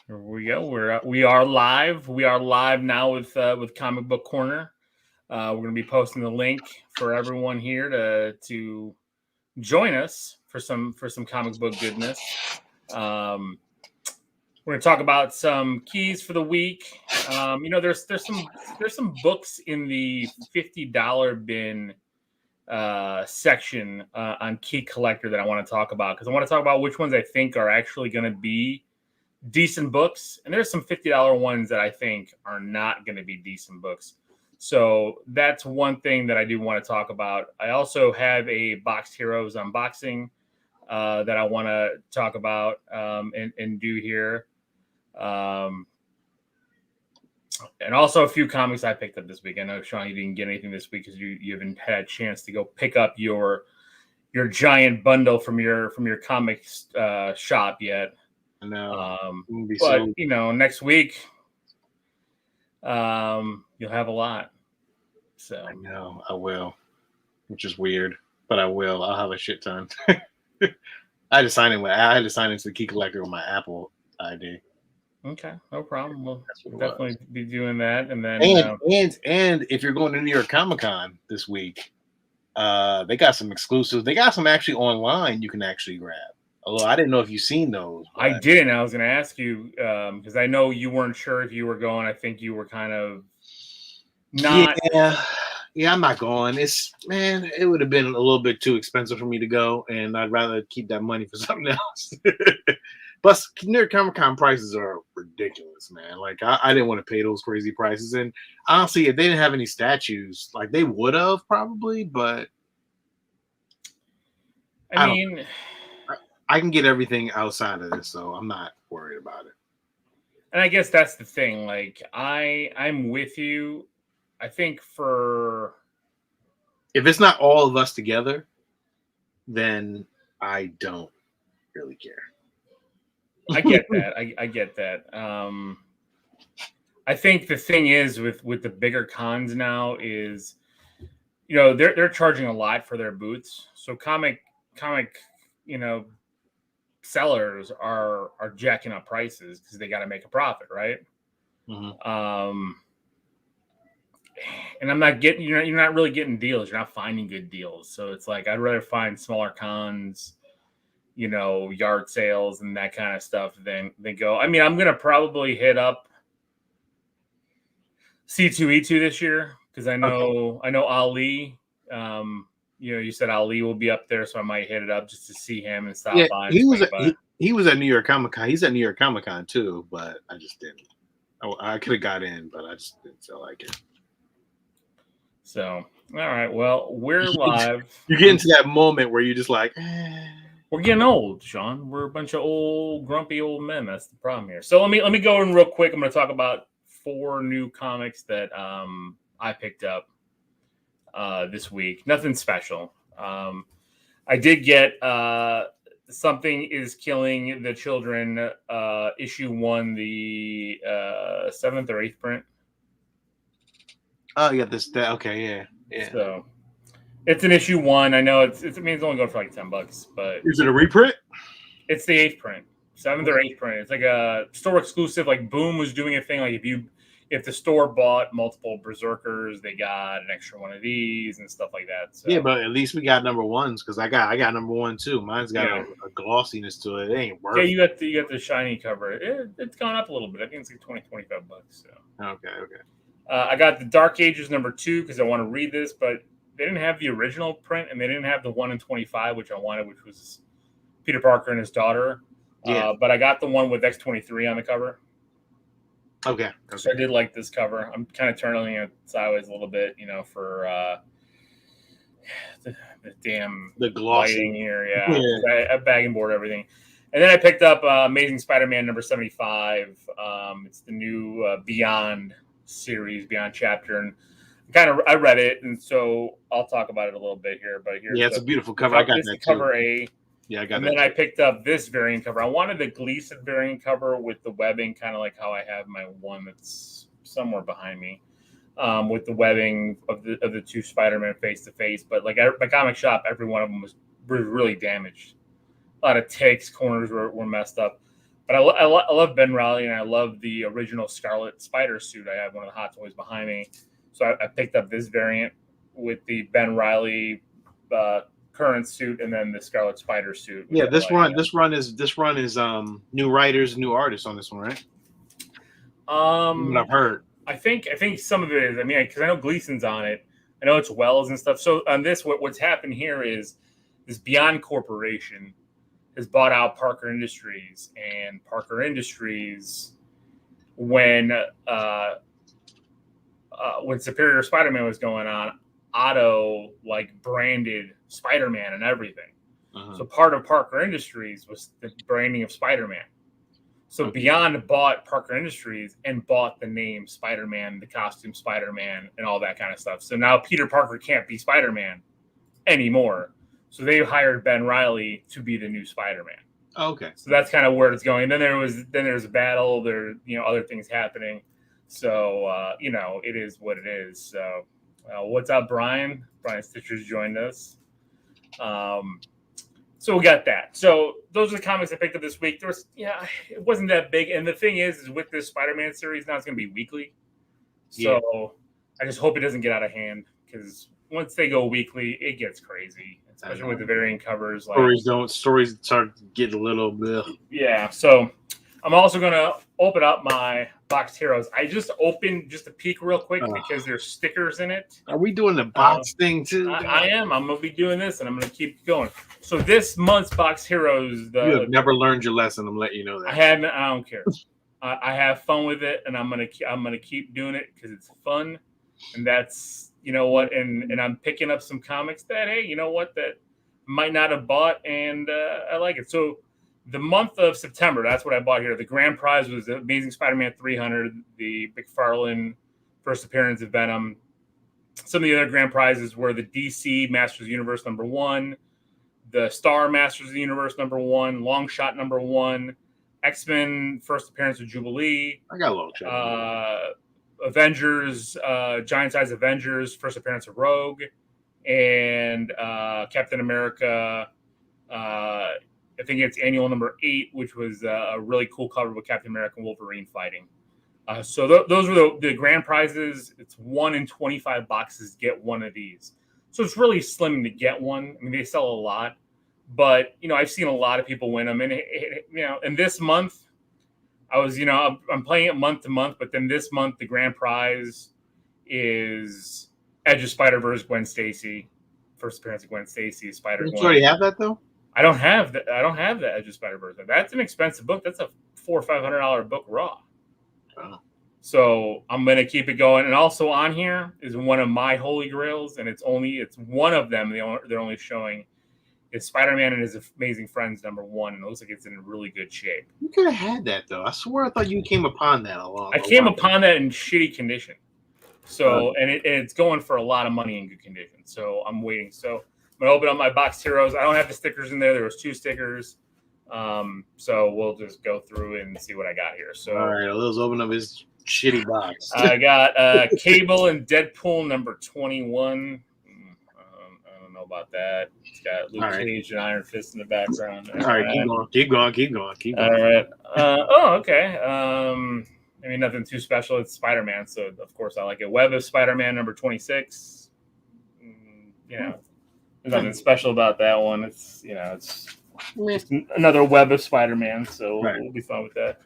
Here we go. We are live. We are live now with Comic Book Corner. We're going to be posting the link for everyone here to join us for some comic book goodness. We're going to talk about some keys for the week. There's some books in the $50 bin section on Key Collector that I want to talk about, because I want to talk about which ones I think are actually going to be decent books, and there's some $50 ones that I think are not going to be decent books. So that's one thing that I do want to talk about. I also have a Boxed Heroes unboxing that I want to talk about and do here. And also a few comics I picked up this week. I know, Sean, you didn't get anything this week because you haven't had a chance to go pick up your giant bundle from your comics shop yet. No, but next week, you'll have a lot. So I know I will, which is weird, but I will. I'll have a shit ton. I had to sign into the Key Collector with my Apple ID. Okay, no problem. We'll definitely be doing that, and then and if you're going to New York Comic Con this week, they got some exclusives. They got some actually online you can actually grab. Although I didn't know if you've seen those. I didn't. I was going to ask you because I know you weren't sure if you were going. I think you were kind of not. Yeah, I'm not going. It would have been a little bit too expensive for me to go, and I'd rather keep that money for something else. Plus, New York Comic Con prices are ridiculous, man. Like I didn't want to pay those crazy prices, and honestly, if they didn't have any statues, like they would have probably, but I mean. I can get everything outside of this, so I'm not worried about it. And I guess that's the thing. Like, I'm with you. I think if it's not all of us together, then I don't really care. I get that. I get that. I think the thing is with the bigger cons now is, they're charging a lot for their booths. So comic, sellers are jacking up prices because they got to make a profit, right? Mm-hmm. And I'm not getting, you're not really getting deals. You're not finding good deals. So it's like, I'd rather find smaller cons, yard sales and that kind of stuff than go. I mean, I'm going to probably hit up C2E2 this year because I know Ali, you said Ali will be up there, so I might hit it up just to see him and stop by. He was at New York Comic Con. He's at New York Comic Con too, but I just didn't. I could have got in, but I just didn't feel like it. So, all right. Well, we're live. You get into that moment where you're just like, we're getting old, Sean. We're a bunch of old, grumpy old men. That's the problem here. So let me go in real quick. I'm going to talk about 4 new comics that I picked up this week. Nothing special. I did get Something is Killing the Children, issue 1, the 7th or 8th print. Oh, yeah, okay, yeah. So it's an issue 1. I know it's only going for like $10, but is it a reprint? It's the 8th print, 7th or 8th print. It's like a store exclusive. Like Boom was doing a thing. Like if the store bought multiple Berserkers, they got an extra one of these and stuff like that. So. Yeah, but at least we got number 1s because I got number 1 too. Mine's got a glossiness to it. It ain't worth. Yeah, you got the shiny cover. It's gone up a little bit. I think it's like $20-$25. So. Okay. I got the Dark Ages number 2 because I want to read this, but they didn't have the original print and they didn't have the 1 in 25, which I wanted, which was Peter Parker and his daughter. Yeah. But I got the one with X-23 on the cover. Okay. So I did like this cover. I'm kind of turning it sideways a little bit, for the glossing here. Yeah. I bag and board everything. And then I picked up Amazing Spider-Man number 75. It's the new Beyond series, Beyond chapter, and I read it, and so I'll talk about it a little bit here. But here's it's a beautiful cover. I got that cover too. A. Yeah, I got and that. And then I picked up this variant cover. I wanted the Gleason variant cover with the webbing, kind of like how I have my one that's somewhere behind me, with the webbing of the 2 Spider-Man face to face. But like my comic shop, every one of them was really damaged. A lot of takes, corners were messed up. But I love Ben Reilly, and I love the original Scarlet Spider suit. I have one of the Hot Toys behind me, so I picked up this variant with the Ben Reilly current suit, and then the Scarlet Spider suit. Yeah, this run is new writers, new artists on this one, right? What I've heard. I think some of it is. I mean, because I know Gleason's on it. I know it's Wells and stuff. So on this, what's happened here is this Beyond Corporation has bought out Parker Industries, and Parker Industries, when Superior Spider-Man was going on, Otto branded Spider-Man and everything. So part of Parker Industries was the branding of Spider-Man. So Beyond bought Parker Industries and bought the name Spider-Man, the costume Spider-Man, and all that kind of stuff. So now Peter Parker can't be Spider-Man anymore. So they hired Ben Reilly to be the new Spider-Man. Okay. So that's kind of where it's going. Then there's a battle. There other things happening. So it is what it is. So what's up, Brian? Brian Stitcher's joined us. So we got that. So those are the comics I picked up this week. It wasn't that big. And the thing is with this Spider-Man series, now it's going to be weekly. So I just hope it doesn't get out of hand, because once they go weekly, it gets crazy, especially with the variant covers. Stories start getting a little bit. Yeah. So I'm also going to open up my boxed heroes. I just opened just a peek real quick because there's stickers in it. Are we doing the box thing too? I am. I'm going to be doing this, and I'm going to keep going. So this month's boxed heroes. You have never learned your lesson. I'm letting you know that. I haven't. I don't care. I have fun with it, and I'm gonna keep doing it because it's fun, and that's what. And I'm picking up some comics that that might not have bought, and I like it. So the month of September, that's what I bought here. The grand prize was the Amazing Spider-Man 300, the McFarlane first appearance of Venom. Some of the other grand prizes were the DC Masters of the Universe #1, the Star Masters of the Universe #1, Long Shot #1, X-Men first appearance of Jubilee. I got Long Shot. Avengers, Giant Size Avengers first appearance of Rogue, and Captain America. I think it's annual #8, which was a really cool cover with Captain America and Wolverine fighting. So those were the grand prizes. It's 1 in 25 boxes get one of these. So it's really slim to get one. I mean, they sell a lot, but I've seen a lot of people win them. And and this month, I was I'm playing it month to month, but then this month the grand prize is Edge of Spider-Verse Gwen Stacy, first appearance of Gwen Stacy, Spider-Gwen. You already have that though? I don't have that. I don't have the Edge of Spider-Verse. That's an expensive book. That's a $400 or $500 book raw. Oh. So I'm gonna keep it going. And also on here is one of my holy grails, and it's one of them. They're only showing is Spider-Man and His Amazing Friends #1, and it looks like it's in really good shape. You could have had that though. I swear I thought you came upon that I came upon that in shitty condition. So and it's going for a lot of money in good condition. So I'm waiting. So I'm gonna open up my boxed heroes. I don't have the stickers in there. There was 2 stickers. So we'll just go through and see what I got here. So all right, let's open up his shitty box. I got Cable and Deadpool #21. I don't know about that. It's got Luke Cage and Iron Fist in the background. All right, keep going. All right. Okay. I mean, nothing too special. It's Spider-Man, so of course I like it. Web of Spider-Man #26. There's nothing special about that one. It's it's just another Web of Spider-Man, so we'll be fine with that.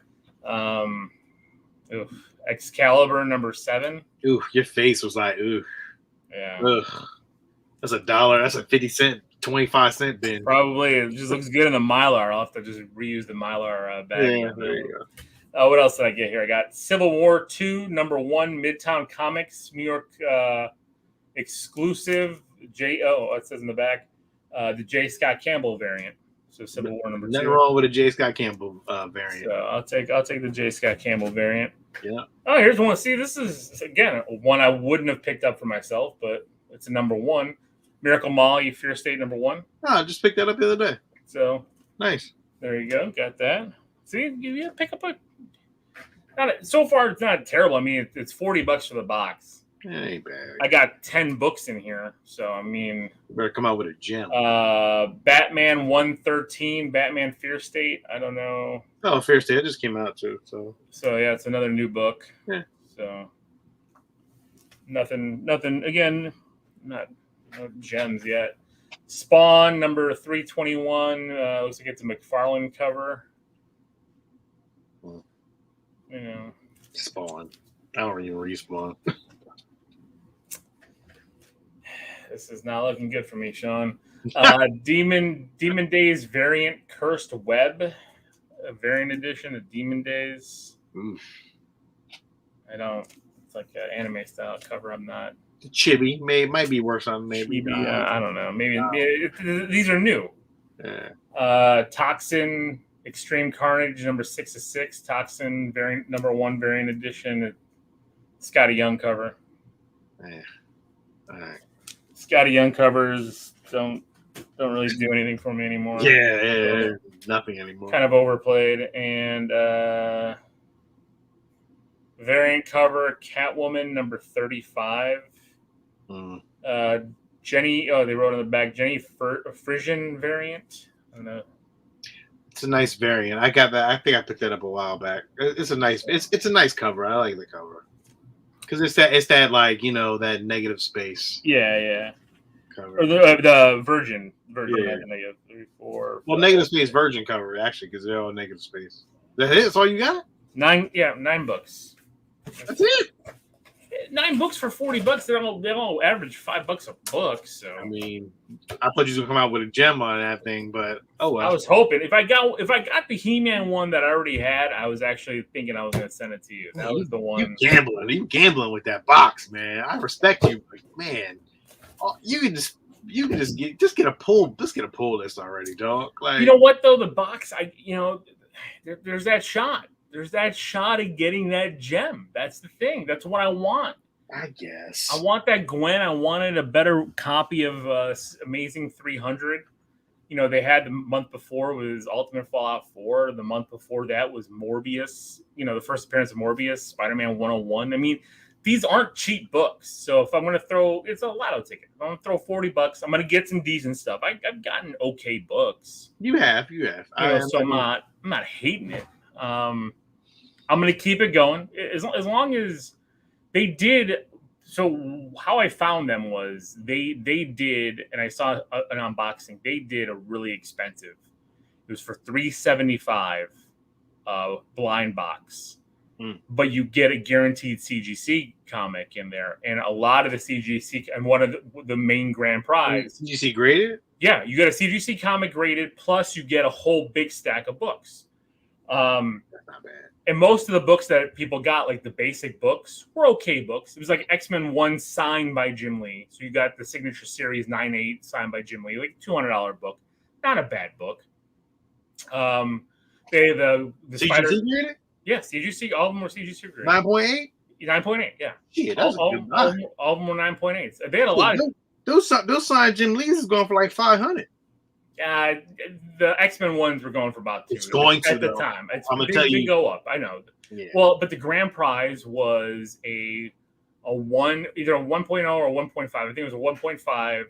Excalibur #7. Ooh, your face was like, ooh. Yeah. Ugh. That's $1. That's a 50-cent, 25-cent bin. Probably. It just looks good in the Mylar. I'll have to just reuse the Mylar bag. Yeah, there you go. What else did I get here? I got Civil War 2 #1, Midtown Comics, New York exclusive. It says in the back, the J. Scott Campbell variant. So Civil War #2. Nothing wrong with a J. Scott Campbell variant. So I'll take the J. Scott Campbell variant. Yeah. Oh, here's one. See, this is again one I wouldn't have picked up for myself, but it's a #1. Miracle Mall, You Fear State #1. Oh, I just picked that up the other day. So nice. There you go. Got that. See, you pick up so far it's not terrible. I mean, it's $40 for the box. It ain't bad. I got 10 books in here, so I mean, You better come out with a gem. Batman 113, Batman Fear State. I don't know. Oh, Fear State just came out too. So yeah, it's another new book. Yeah. So nothing. Again, no gems yet. Spawn number 321. Looks like it's a McFarlane cover. Hmm. You know, Spawn. I don't even read Spawn. This is not looking good for me, Sean. Demon Days variant Cursed Web, a variant edition of Demon Days. I don't. It's like an anime style cover. I'm not. Chibi might be worse on maybe. Chibi, I don't know. Maybe these are new. Yeah. Toxin Extreme Carnage number 6 of 6. Toxin variant number 1 variant edition. It's got a young cover. Yeah. All right. Scotty Young covers don't really do anything for me anymore. Yeah, nothing anymore. Kind of overplayed. And variant cover Catwoman number 35. Jenny, they wrote on the back Jenny Frisian variant. I don't know. It's a nice variant. I got that. I think I picked that up a while back. It's a nice. It's a nice cover. I like the cover. Because it's that like that negative space. Yeah. Cover. Or the Virgin. Yeah. Negative 3, 4. Well, negative space Virgin cover actually because they're all negative space. That's all you got? 9 books. That's it. 9 books for $40. They all average $5 a book. So I mean, I thought you were gonna come out with a gem on that thing, but oh well. I was hoping if I got the He-Man one that I already had, I was actually thinking I was gonna send it to you. That was the one. You gambling with that box, man. I respect you, but man. You can just get a pull list already, dog. Like, you know what though, the box, there's that shot. There's that shot of getting that gem. That's the thing. That's what I want. I guess I want that Gwen. I wanted a better copy of Amazing 300. They had the month before was Ultimate Fallout 4. The month before that was Morbius. The first appearance of Morbius, Spider-Man 101. I mean, these aren't cheap books. So if I'm going to throw, it's a lotto ticket. If I'm going to throw $40, I'm going to get some decent stuff. I've gotten okay books. You have. So I'm not hating it. I'm going to keep it going as long as they did. So how I found them was they did, and I saw an unboxing. They did a really expensive. It was for $375 blind box. But you get a guaranteed CGC comic in there, and a lot of the CGC and one of the main grand prize. CGC graded? Yeah, you get a CGC comic graded, plus you get a whole big stack of books. That's not bad. And most of the books that people got, like the basic books, were okay books. It was like X-Men 1 signed by Jim Lee. So you got the Signature Series 9/8 signed by Jim Lee, like $200 book. Not a bad book. The CGC Spider. graded? Yes, CGC. All of them were CGC graded. 9.8? 9.8, yeah. Shit, that's all of them were 9.8. They had a lot of those signed Jim Lee's is going for like $500. The X-Men ones were going for about $200. It's going to at the time. I'm gonna tell you, go up. I know. Yeah. Well, but the grand prize was either a 1.0 or 1.5. I think it was a 1.5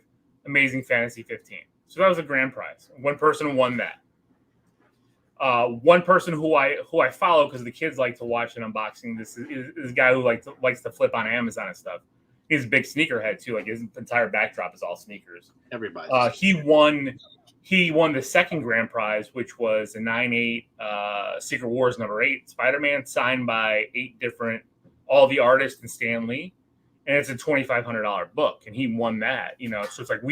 Amazing Fantasy 15. So that was a grand prize. One person won that. One person who I follow because the kids like to watch an unboxing. This is a guy who likes to flip on Amazon and stuff. He's a big sneakerhead too. Like his entire backdrop is all sneakers. Everybody. He won the second grand prize, which was a 9/8 Secret Wars number 8 Spider-Man signed by 8 different, all the artists and Stan Lee, and it's a $2,500 book, and he won that. So it's like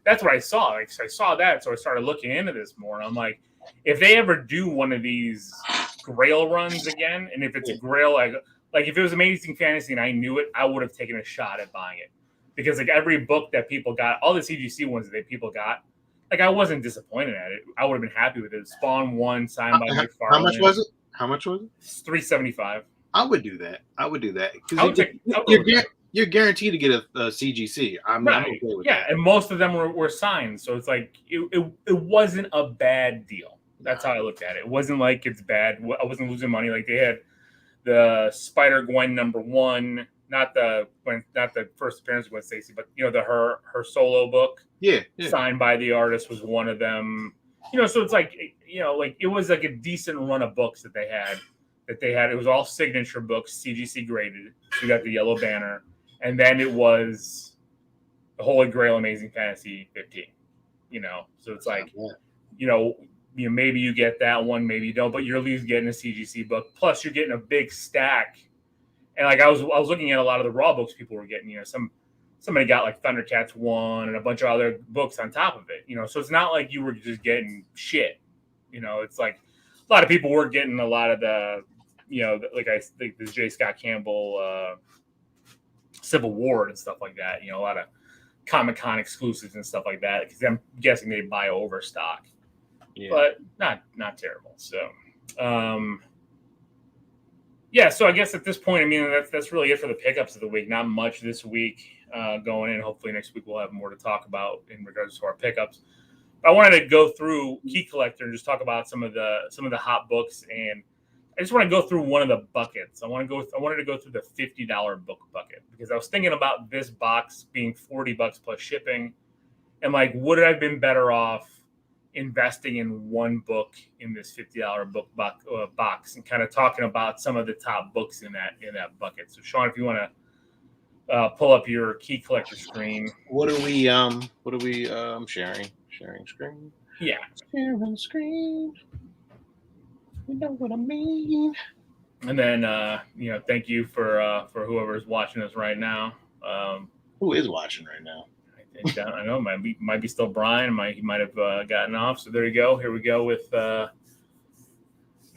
that's what I saw. Like I saw that, so I started looking into this more, and I'm like, if they ever do one of these Grail runs again, and if it's a Grail like if it was Amazing Fantasy and I knew it, I would have taken a shot at buying it because like every book that people got, all the CGC ones that people got. Like I wasn't disappointed at it. I would have been happy with it. Spawn 1 signed by McFarlane. How much was it? It's $375. I would do that. You're guaranteed to get a CGC. I'm okay with that. And most of them were signed, so it's like it wasn't a bad deal. That's how I looked at it. It wasn't like it's bad. I wasn't losing money. Like they had the Spider-Gwen number 1 not the first appearance of Gwen Stacy, but her solo book, yeah. signed by the artist, was one of them. So it's like it was like a decent run of books that they had. It was all signature books, CGC graded. So you got the Yellow Banner, and then it was the Holy Grail Amazing Fantasy 15. So it's like, maybe you get that one, maybe you don't, but you're at least getting a CGC book. Plus, you're getting a big stack. And like I was looking at a lot of the raw books people were getting. Somebody got like Thundercats 1 and a bunch of other books on top of it. So it's not like you were just getting shit. It's like a lot of people were getting a lot of the, like I think this J. Scott Campbell Civil War and stuff like that. A lot of Comic-Con exclusives and stuff like that, because I'm guessing they buy overstock. Yeah. But not terrible. So, so I guess at this point, I mean, that's really it for the pickups of the week. Not much this week going in. Hopefully next week we'll have more to talk about in regards to our pickups. But I wanted to go through Key Collector and just talk about some of the hot books, and I just want to go through one of the buckets. I wanted to go through the $50 book bucket, because I was thinking about this box being $40 plus shipping, and like, would I have been better off investing in one book in this $50 book box, and kind of talking about some of the top books in that bucket. So Sean, if you want to pull up your Key Collector screen. What are we sharing screen? Yeah. Sharing screen. You know what I mean? And then thank you for whoever's watching us right now. Who is watching right now? I don't know. Might be still Brian. He might have gotten off. So there you go. Here we go with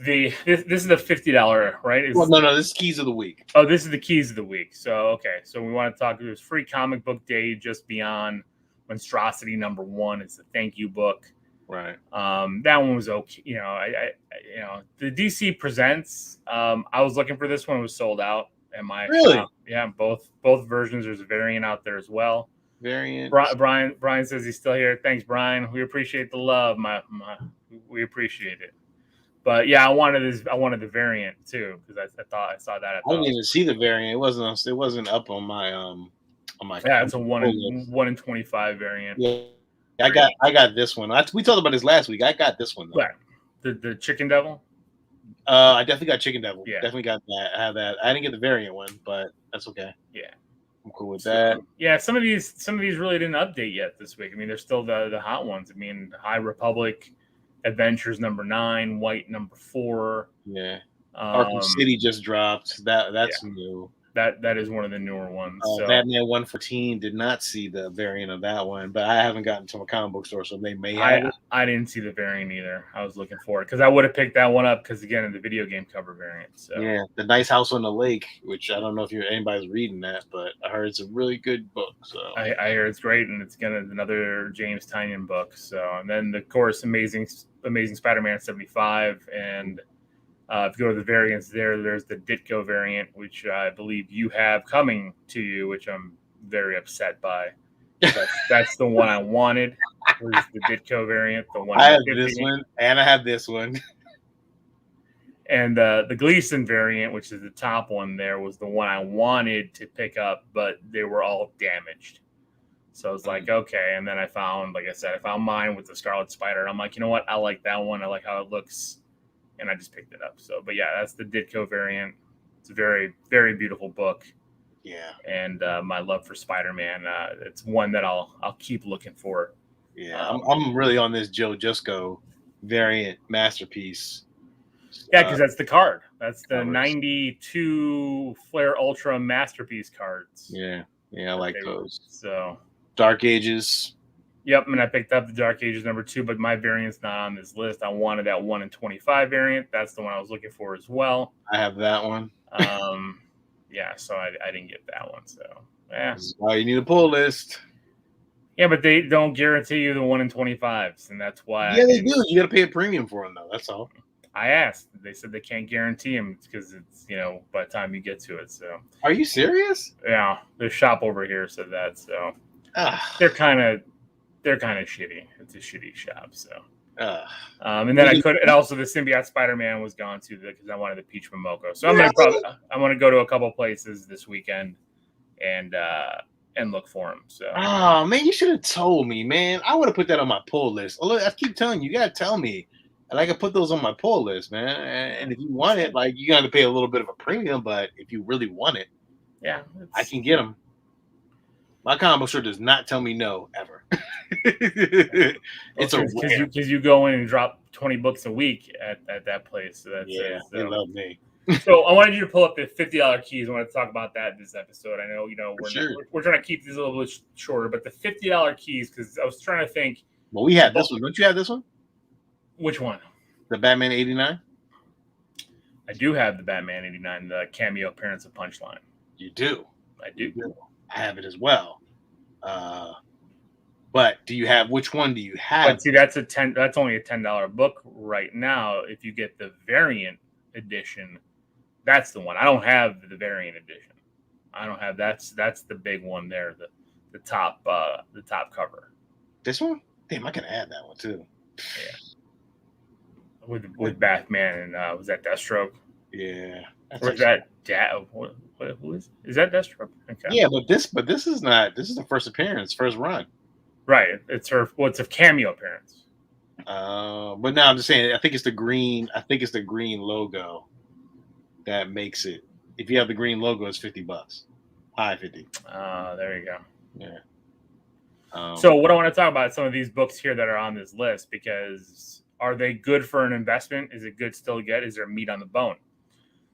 this is the $50, right? No. This is Keys of the Week. Oh, this is the Keys of the Week. So okay. So we want to talk. There's free comic book day just beyond Monstrosity number 1. It's a thank you book. Right. That one was okay. The DC Presents. I was looking for this one. It was sold out. Really? Yeah. Both versions. There's a variant out there as well. Variant. Brian says he's still here. Thanks, Brian. We appreciate the love. We appreciate it. But yeah, I wanted the variant too, because I thought I saw that. I didn't even see the variant. It wasn't up on my Yeah, it's a 1 in 25 variant. Yeah. I got this one. We talked about this last week. I got this one though. Right. The Chicken Devil. I definitely got Chicken Devil. Yeah. Definitely got that. I have that. I didn't get the variant one, but that's okay. Yeah. I'm cool with that. Yeah, some of these really didn't update yet this week. I mean, they're still the hot ones. I mean, High Republic, Adventures number 9, White number 4. Yeah. Arkham City just dropped. That's new. That is one of the newer ones. Batman 114 did not see the variant of that one, but I haven't gotten to a comic book store, so they may have it. I didn't see the variant either. I was looking for it because I would have picked that one up because, again, the video game cover variant. So. Yeah, The Nice House on the Lake, which I don't know if anybody's reading that, but I heard it's a really good book. So I hear it's great, and it's another James Tynion book. So, and then, of course, Amazing Spider-Man 75, and if you go to the variants there's the Ditko variant, which I believe you have coming to you, which I'm very upset by. That's the one I wanted. Was the Ditko variant, the one I have this one, and I have this one. And the Gleason variant, which is the top one there, was the one I wanted to pick up, but they were all damaged. So I was like, okay. And then I found mine with the Scarlet Spider. And I'm like, you know what? I like that one. I like how it looks. And I just picked it up. So, but yeah, that's the Ditko variant. It's a very, very beautiful book. Yeah. And my love for Spider-Man, it's one that I'll keep looking for. Yeah, I'm really on this Joe Jusko variant masterpiece. Yeah, because that's the card. That's the 92 Flare Ultra masterpiece cards. Yeah, I like those. So Dark Ages. Yep, and I picked up the Dark Ages number 2, but my variant's not on this list. I wanted that 1 in 25 variant. That's the one I was looking for as well. I have that one. Yeah, so I didn't get that one. So yeah, this is why you need a pull list. Yeah, but they don't guarantee you the 1 in 25s, and that's why. Yeah, they do. You got to pay a premium for them, though. That's all. I asked. They said they can't guarantee them because it's by the time you get to it. So. Are you serious? Yeah, the shop over here said that. So they're kind of shitty. It's a shitty shop. So And then and also the Symbiote Spider-Man was gone too because I wanted the Peach Momoko. So I'm gonna go to a couple places this weekend and look for them. So oh man, you should have told me, man. I would have put that on my pull list. Look, I keep telling you, you gotta tell me. And I can put those on my pull list, man. And if you want it, like you got to pay a little bit of a premium, but if you really want it, yeah, I can get them. My comic book store does not tell me no ever. It's because you go in and drop 20 books a week at that place. So they love me. So I wanted you to pull up the $50 keys. I want to talk about that in this episode. I know we're trying to keep these a little bit shorter, but the $50 keys, because I was trying to think. Well, we have this one. Don't you have this one? Which one? The Batman 89? I do have the Batman 89, the cameo appearance of Punchline. You do? I do. I have it as well. But do you have, which one do you have? But see, that's only a $10 book right now. If you get the variant edition, that's the one. I don't have the variant edition. I don't have that's the big one there, the top cover. This one? Damn, I can add that one too. Yeah. With Batman and was that Deathstroke? Yeah. Or is that who is that Deathstroke? Okay. Yeah, but this is not. This is the first appearance, first run. Right. It's a cameo appearance. But now I'm just saying. I think it's the green. I think it's the green logo that makes it. If you have the green logo, it's $50. High 50. There you go. Yeah. So what I want to talk about is some of these books here that are on this list, because are they good for an investment? Is it good still to get? Is there meat on the bone?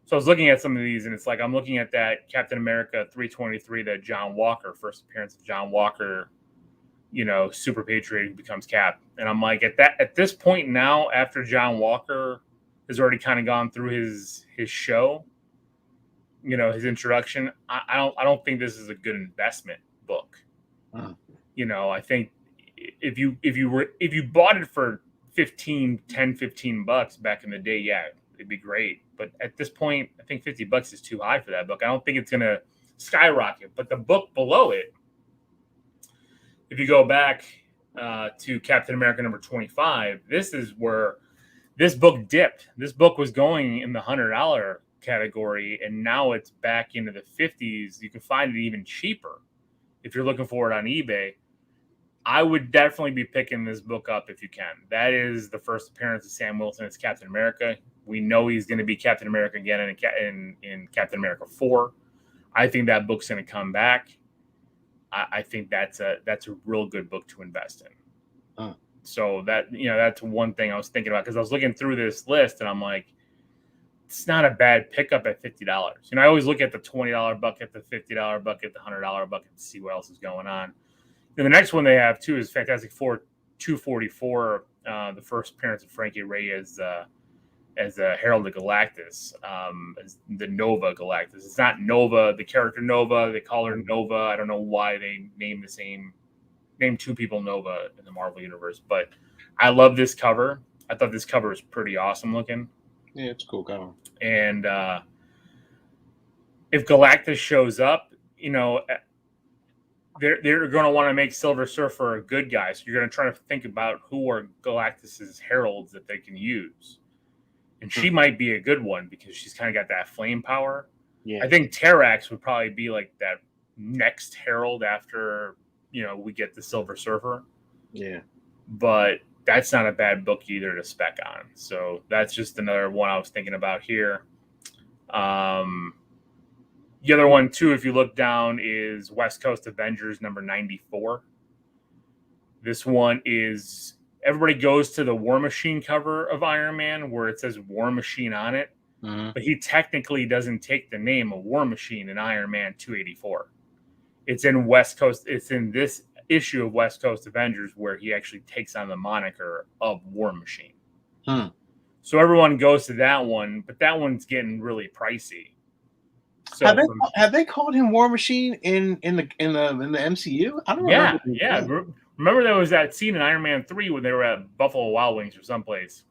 So I was looking at some of these, and it's like I'm looking at that Captain America 323, that John Walker, first appearance of John Walker, Super Patriot who becomes Cap. And I'm like, at this point now, after John Walker has already kind of gone through his show, his introduction, I don't think this is a good investment book. I think if you bought it for $15 back in the day, yeah, it'd be great. But at this point, I think $50 is too high for that book. I don't think it's going to skyrocket. But the book below it, if you go back to Captain America number 25, this is where this book dipped. This book was going in the $100 category, and now it's back into the 50s. You can find it even cheaper if you're looking for it on eBay. I would definitely be picking this book up if you can. That is the first appearance of Sam Wilson as Captain America. We know he's going to be Captain America again in Captain America 4. I think that book's going to come back. I think that's a real good book to invest in. So that's one thing I was thinking about, because I was looking through this list and I'm like, it's not a bad pickup at $50. I always look at the $20 bucket, the $50 bucket, the $100 bucket to see what else is going on. And the next one they have too is Fantastic Four 244, the first appearance of Frankie Ray as Herald of Galactus, as the Nova Galactus. It's not Nova, the character Nova. They call her Nova. I don't know why they named two people Nova in the Marvel universe, but I love this cover. I thought this cover was pretty awesome looking. Yeah, it's a cool cover. And if Galactus shows up, they're going to want to make Silver Surfer a good guy. So you're going to try to think about who are Galactus's heralds that they can use. And she might be a good one because she's kind of got that flame power. Yeah. I think Terrax would probably be like that next herald after, we get the Silver Surfer. Yeah. But that's not a bad book either to spec on. So that's just another one I was thinking about here. The other one, too, if you look down, is West Coast Avengers number 94. This one is, everybody goes to the War Machine cover of Iron Man where it says War Machine on it. Mm-hmm. But he technically doesn't take the name of War Machine in Iron Man 284. It's in West Coast. It's in this issue of West Coast Avengers where he actually takes on the moniker of War Machine. So everyone goes to that one, but that one's getting really pricey. So have they called him War Machine in the MCU? I don't remember. Yeah. Remember there was that scene in Iron Man 3 when they were at Buffalo Wild Wings or someplace,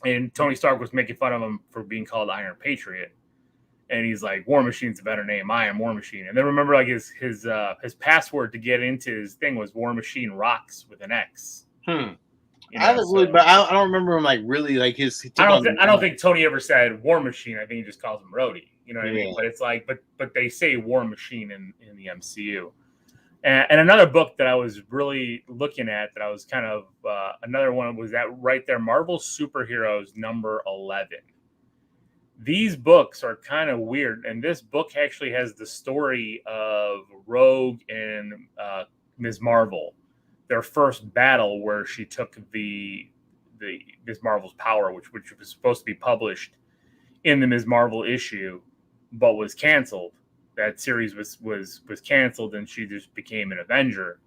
and Tony Stark was making fun of him for being called Iron Patriot, and he's like, "War Machine's a better name. I am War Machine." And then remember, like his password to get into his thing was War Machine Rocks with an X. You I know, haven't really, but I don't remember him like really like his. I don't think Tony ever said War Machine. I think he just calls him Rhodey. You know what I mean? But it's like, but they say War Machine in the MCU. And another book that I was really looking at that I was kind of another one was that right there, Marvel Superheroes number 11. These books are kind of weird, and this book actually has the story of Rogue and Ms. Marvel, their first battle where she took the Ms. Marvel's power, which was supposed to be published in the Ms. Marvel issue, but was canceled. That series was canceled, and she just became an Avenger.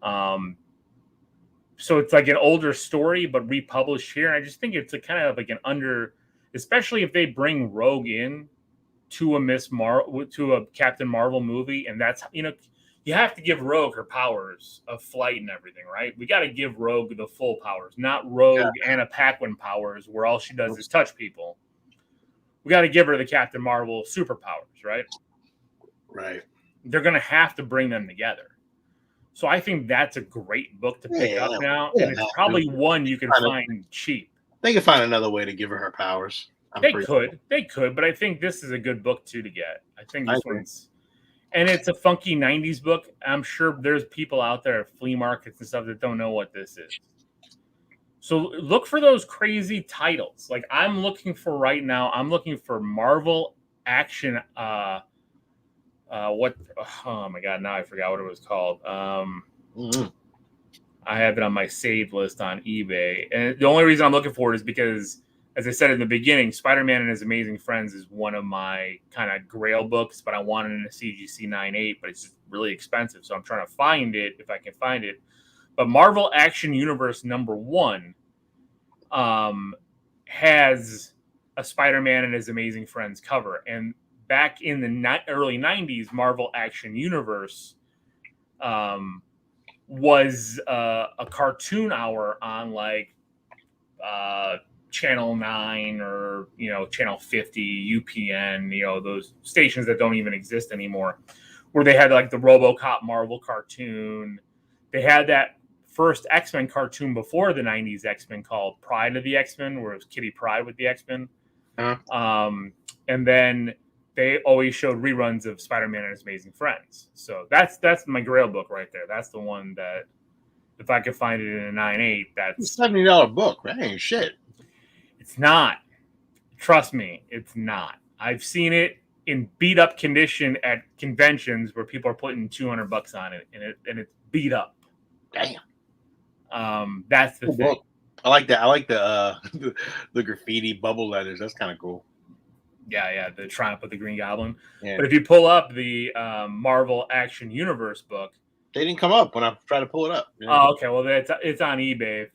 So it's like an older story, but republished here. And I just think it's a kind of like especially if they bring Rogue in to a Captain Marvel movie, and that's you have to give Rogue her powers of flight and everything, right? We got to give Rogue the full powers, not Rogue Anna Paquin powers, where all she does is touch people. We got to give her the Captain Marvel superpowers, right? Right. They're going to have to bring them together. So I think that's a great book to pick up now, and it's probably one you can find cheap. They can find another way to give her her powers. They could, but I think this is a good book too to get. I think this one's, and it's a funky '90s book. I'm sure there's people out there at flea markets and stuff that don't know what this is. So look for those crazy titles. Like I'm looking for right now. I'm looking for Marvel Action. Oh my god! Now I forgot what it was called. I have it on my saved list on eBay, and the only reason I'm looking for it is because, as I said in the beginning, Spider-Man and His Amazing Friends is one of my kind of grail books, but I want it in a CGC 9.8, but it's just really expensive, so I'm trying to find it if I can find it. But Marvel Action Universe number 1 has a Spider-Man and His Amazing Friends cover, and back in the early 90s, Marvel Action Universe was a cartoon hour on like Channel 9 or Channel 50, UPN, those stations that don't even exist anymore, where they had like the RoboCop Marvel cartoon. They had that first X-Men cartoon before the 90s X-Men called Pride of the X-Men, where it was Kitty Pryde with the X-Men. And then they always showed reruns of Spider-Man and His Amazing Friends. So that's my grail book right there. That's the one that, if I could find it in a 9.8, that's a $70 book. That ain't shit. It's not. Trust me, it's not. I've seen it in beat up condition at conventions where people are putting $200 on it, and it's beat up. Damn. That's the thing. I like that. I like the graffiti bubble letters. That's kind of cool. Yeah, the Triumph of the Green Goblin. Yeah. But if you pull up the Marvel Action Universe book, they didn't come up when I tried to pull it up. Oh, okay. Well, it's on eBay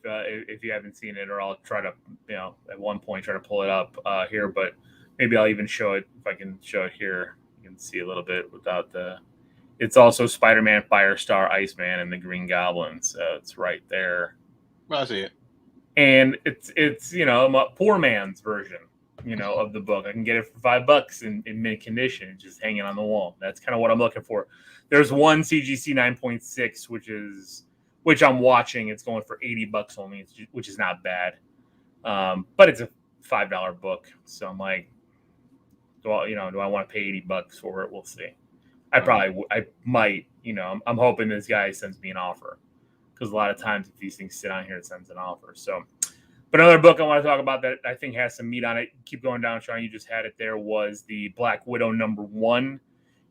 if you haven't seen it, or I'll try to at one point try to pull it up here. But maybe I'll even show it if I can show it here. You can see a little bit without the. It's also Spider-Man, Firestar, Iceman, and the Green Goblin. So it's right there. I see it. And it's a poor man's version. Of the book. I can get it for $5 in mint condition, just hanging on the wall. That's kind of what I'm looking for. There's one CGC 9.6, which I'm watching. It's going for $80 only, which is not bad. But it's a $5 book. So I'm like, do I want to pay $80 for it? We'll see. I might, I'm hoping this guy sends me an offer, because a lot of times if these things sit on here, it sends an offer. So, but another book I want to talk about that I think has some meat on it. Keep going down, Sean. You just had it there. Was the Black Widow number 1.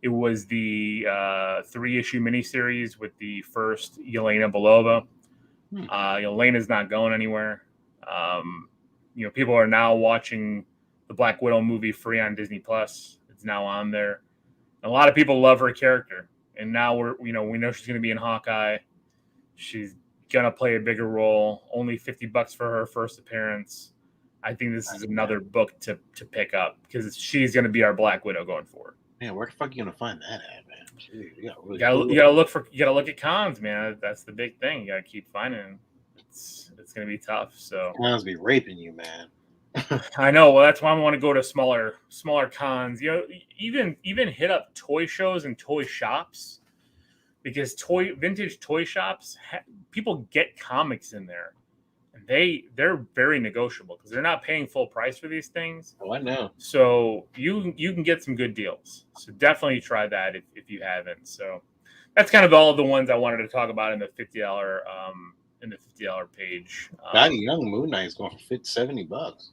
It was the 3-issue miniseries with the first Yelena Belova. Yelena's not going anywhere. People are now watching the Black Widow movie free on Disney Plus. It's now on there. A lot of people love her character, and now we know she's going to be in Hawkeye. She's gonna play a bigger role. Only $50 for her first appearance. I think this is another book to pick up, because she's gonna be our Black Widow going forward. Man, where the fuck are you gonna find that at, man? Jeez, you gotta look at cons, man. That's the big thing. You gotta keep finding them. It's gonna be tough. So cons be raping you, man. I know. Well, that's why I want to go to smaller cons. Even hit up toy shows and toy shops. Because vintage toy shops, people get comics in there they're very negotiable because they're not paying full price for these things. Oh, I know. So you can get some good deals. So definitely try that if you haven't. So that's kind of all of the ones I wanted to talk about in the $50 page. Scotty Young Moon Knight's going for $70.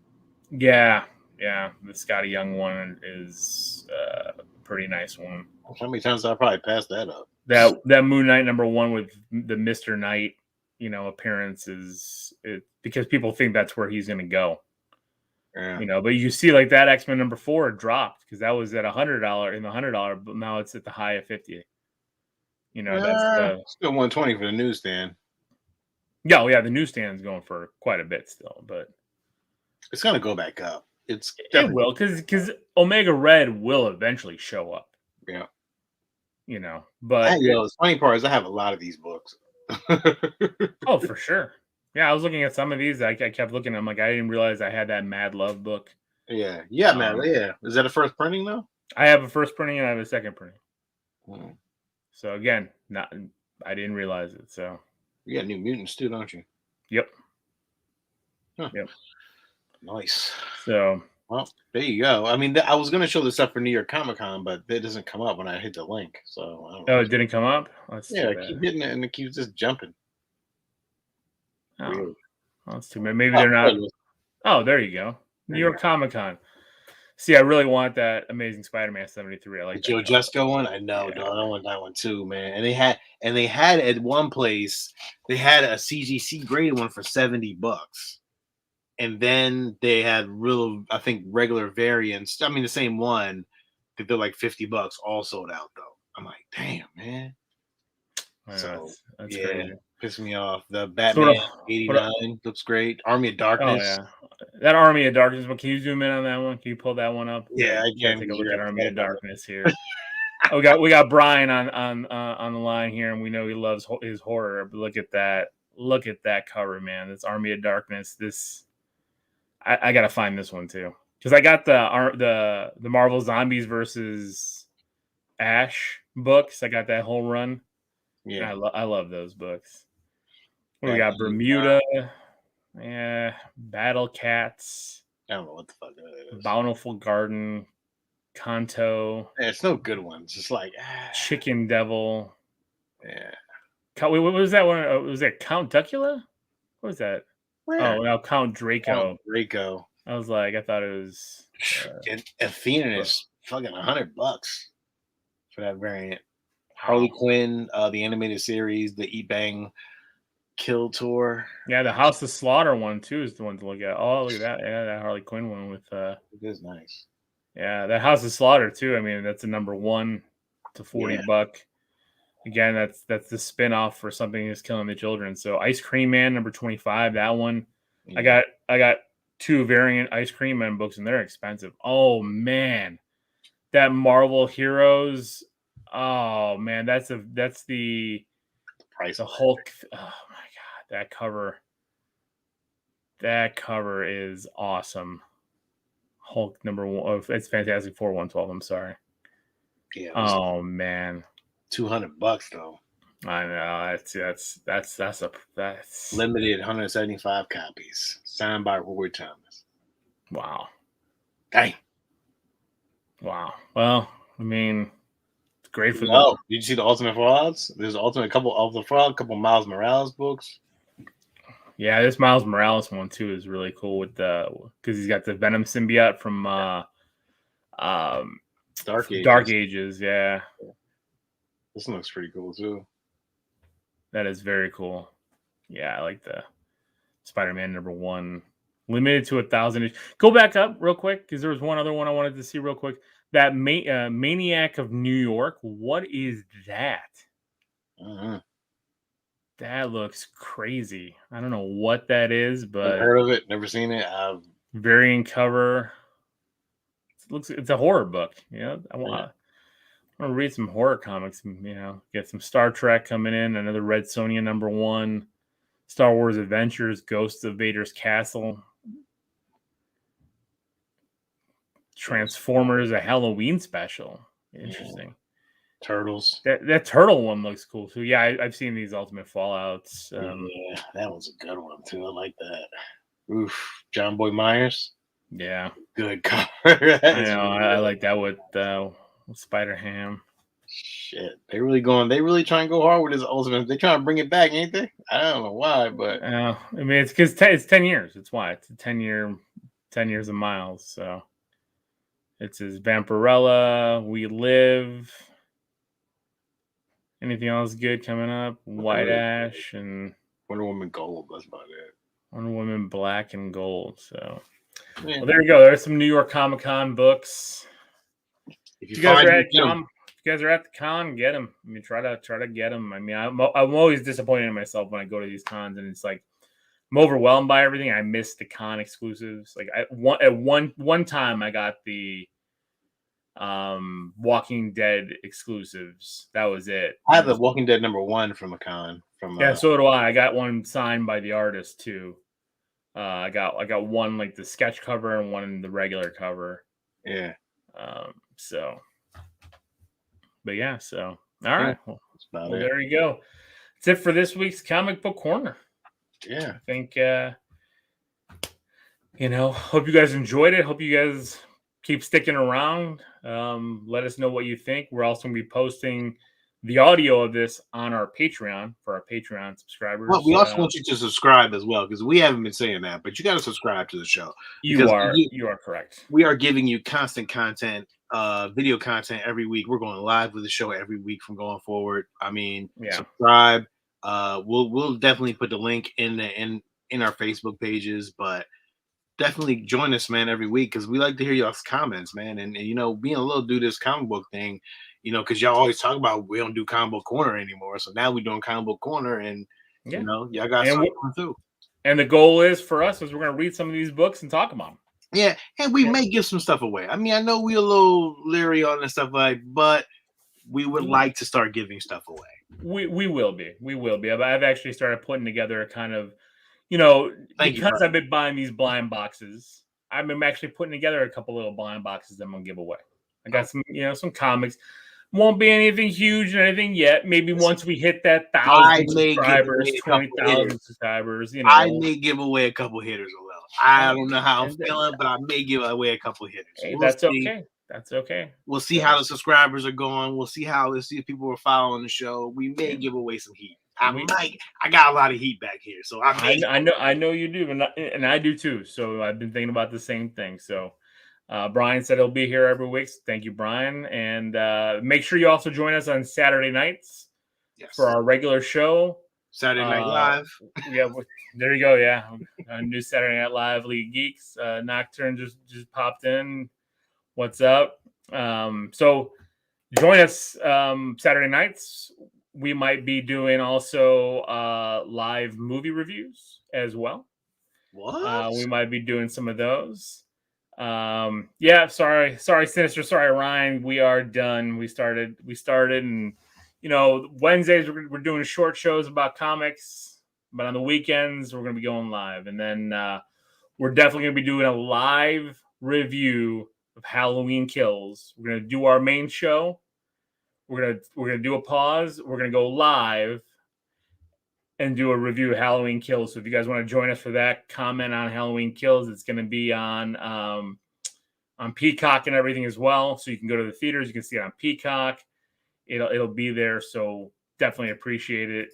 Yeah, the Scotty Young one is a pretty nice one. How many times I probably passed that up? That Moon Knight #1 with the Mr. Knight, appearance is because people think that's where he's going to go. Yeah. But you see like that X-Men #4 dropped because that was at $100 in the $100, but now it's at the high of 50. That's still 120 for the newsstand. Yeah, the newsstand's going for quite a bit still, but it's gonna go back up. It will because Omega Red will eventually show up. Yeah. But the funny part is I have a lot of these books. Oh, for sure. Yeah, I was looking at some of these. I kept looking. I'm like, I didn't realize I had that Mad Love book. Yeah, man. Yeah, is that a first printing though? I have a first printing and I have a second printing. Hmm. So again, I didn't realize it. So you got New Mutants too, don't you? Yep. Huh. Yep. Nice. So well, there you go. I mean, I was going to show this up for New York Comic Con, but it doesn't come up when I hit the link. So I don't know. It didn't come up. I keep hitting it and it keeps just jumping. Oh, well, that's too bad. Maybe they're not. Oh, there you go. New York Comic Con. See, I really want that Amazing Spider-Man 73. I like the Joe Jusko one. I know, dog. I want that one too, man. And they had at one place they had a CGC graded one for $70, and then they had I think regular variants. I mean, the same one. They're like $50, all sold out though. I'm like, damn, man. So that's crazy. Pissed me off. The Batman 89 looks great. Army of Darkness. Oh yeah, that Army of Darkness. But can you zoom in on that one? Can you pull that one up? Yeah, I can. Take a look at Army of Darkness here. we got Brian on the line here, and we know he loves his horror. But look at that! Look at that cover, man. This Army of Darkness. I gotta find this one too because I got the Marvel Zombies versus Ash books. I got that whole run. Yeah, I love those books. We got Bermuda, Battle Cats. I don't know what the fuck that is. Bountiful Garden, Kanto. Yeah, it's no good ones. It's like Chicken Devil. Yeah. What was that one? Was that Count Duckula? What was that? Where? Oh, no, Count Draco. Count Draco. I was like, I thought it was. Athena is fucking $100 for that variant. Harley Quinn, the animated series, the Eat Bang Kill Tour. Yeah, the House of Slaughter one too is the one to look at. Oh, look at that! Yeah, that Harley Quinn one with. It is nice. Yeah, that House of Slaughter too. I mean, that's a #1 to $40. Again, that's the spinoff for Something Is Killing the Children. So Ice Cream Man #25. That one, I got 2 variant Ice Cream Man books, and they're expensive. Oh man, that Marvel Heroes. Oh man, that's the price of Hulk. Oh my god, that cover. That cover is awesome. Hulk #1. Oh, it's Fantastic Four 112. I'm sorry. Yeah. Oh man, $200 though. I know that's limited 175 copies, signed by Roy Thomas. Wow. Dang. Wow. Well, I mean. Great for them. Did you see the Ultimate Frauds? There's a couple of the Fraud, a couple Miles Morales books. Yeah, this Miles Morales one too is really cool with because he's got the Venom symbiote from Dark Ages. Yeah, this one looks pretty cool too. That is very cool. Yeah, I like the Spider-Man #1, limited to 1,000. Go back up real quick because there was one other one I wanted to see real quick. That Maniac of New York. What is that? That looks crazy. I don't know what that is, but I've heard of it. Never seen it. Variant cover. It's a horror book. I want to read some horror comics. Get some Star Trek coming in. Another Red Sonja #1. Star Wars Adventures. Ghosts of Vader's Castle. Transformers, a Halloween special. Interesting. Turtles. That turtle one looks cool too. Yeah, I've seen these Ultimate Fallouts. Yeah, that was a good one too. I like that. Oof, John Boy Myers. Yeah, Good cover. I know. I like that with Spider Ham. Shit, they really going. They really trying to go hard with this Ultimate. They trying to bring it back, ain't they? I don't know why, but I mean, it's because it's 10 years. It's why it's a 10 years of Miles. So it's his Vampirella, We Live. Anything else good coming up? White Ash and Wonder Woman Gold. That's about it. Wonder Woman Black and Gold. So, Yeah. well, there you go. There's some New York Comic Con books. If you guys are at the con, get them. I mean, try to get them. I mean, I'm always disappointed in myself when I go to these cons and it's like I'm overwhelmed by everything. I miss the con exclusives. Like at one time I got the Walking Dead exclusives. That was it. I have the Walking Dead #1 from a con. So do I. I got one signed by the artist too. I got one like the sketch cover and one the regular cover. Yeah. So, but yeah. So all right. Yeah, well, there you go. That's it for this week's Comic Book Corner. Yeah. I think hope you guys enjoyed it. Hope you guys keep sticking around. Let us know what you think. We're also going to be posting the audio of this on our Patreon for our Patreon subscribers. Well, we also want you to subscribe as well because we haven't been saying that, but you got to subscribe to the show. You are correct. We are giving you constant content, video content every week. We're going live with the show every week from going forward. I mean, subscribe. We'll definitely put the link in our Facebook pages, but definitely join us, man, every week because we like to hear y'all's comments, man. And being able to do this comic book thing, because y'all always talk about we don't do Comic Book Corner anymore. So now we're doing Comic Book Corner, and y'all got something through. And the goal is for us is we're gonna read some of these books and talk about them. Yeah, and we may give some stuff away. I mean, I know we're a little leery on this stuff, but we would like to start giving stuff away. We will be. I've actually started putting together a kind of, because I've been buying these blind boxes. I've been actually putting together a couple little blind boxes that I'm gonna give away. I got some comics. Won't be anything huge or anything yet. Maybe once we hit that 1,000 subscribers, 20,000 subscribers, I may give away a couple hitters as well. I don't know how I'm feeling, but I may give away a couple hitters. Hey, that's okay. That's okay. We'll see how the subscribers are going. We'll see if people are following the show. We may give away some heat. I got a lot of heat back here, so I know you do, and I do too. So I've been thinking about the same thing. So Brian said he'll be here every week. So thank you, Brian, and make sure you also join us on Saturday nights for our regular show. Saturday Night Live. Yeah, there you go. Yeah, a new Saturday Night Live League Geeks. Nocturne just popped in. What's up? So join us Saturday nights. We might be doing also live movie reviews as well. What? We might be doing some of those. Sorry, Sinister. Sorry, Ryan. We are done. We started, and Wednesdays we're doing short shows about comics, but on the weekends we're going to be going live, and then we're definitely going to be doing a live review of Halloween Kills. We're going to do our main show. We're gonna do a pause. We're gonna go live and do a review of Halloween Kills. So if you guys want to join us for that, comment on Halloween Kills. It's gonna be on Peacock and everything as well. So you can go to the theaters. You can see it on Peacock. It'll be there. So definitely appreciate it.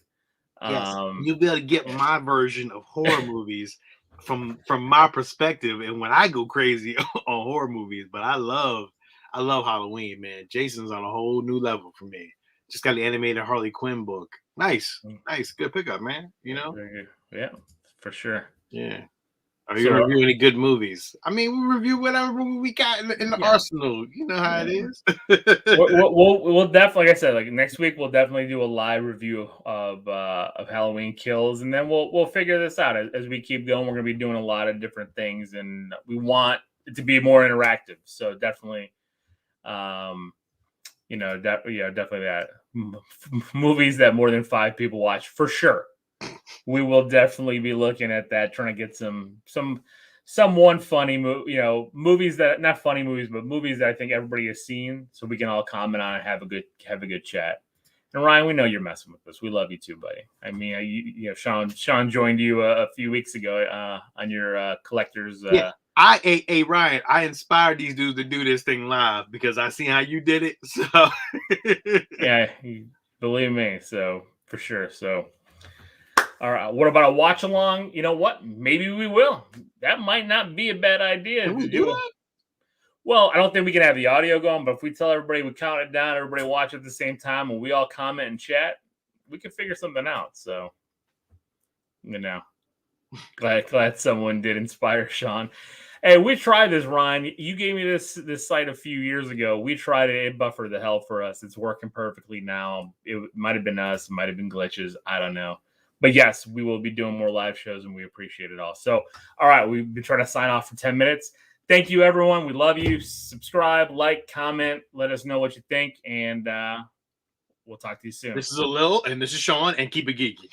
Yes, you'll be able to get my version of horror movies from my perspective, and when I go crazy on horror movies. But I love Halloween, man. Jason's on a whole new level for me. Just got the animated Harley Quinn book. Nice. Good pickup, man. Yeah, for sure. Yeah. Are you reviewing any good movies? I mean, we review whatever we got in the arsenal. You know how it is. we'll definitely, like I said, like next week we'll definitely do a live review of Halloween Kills, and then we'll figure this out as we keep going. We're gonna be doing a lot of different things, and we want it to be more interactive. So definitely. Definitely that movies that more than 5 people watch for sure. We will definitely be looking at that, trying to get some one funny movie, movies that not funny movies, but movies that I think everybody has seen, so we can all comment on and have a good chat. And Ryan, we know you're messing with us. We love you too, buddy. I mean, Sean joined you a few weeks ago on your collector's. Yeah. Ryan, I inspired these dudes to do this thing live because I see how you did it. So yeah, believe me. So for sure. So, all right. What about a watch along? You know what? Maybe we will. That might not be a bad idea. Can we do that? Well, I don't think we can have the audio going, but if we tell everybody we count it down, everybody watch at the same time, and we all comment and chat, we can figure something out. So, glad someone did inspire Sean. Hey, we tried this, Ryan. You gave me this site a few years ago. We tried it. It buffered the hell for us. It's working perfectly now. It might have been us. It might have been glitches. I don't know. But yes, we will be doing more live shows, and we appreciate it all. So, all right, we've been trying to sign off for 10 minutes. Thank you, everyone. We love you. Subscribe, like, comment. Let us know what you think, and we'll talk to you soon. This is Alil, and this is Sean, and keep it geeky.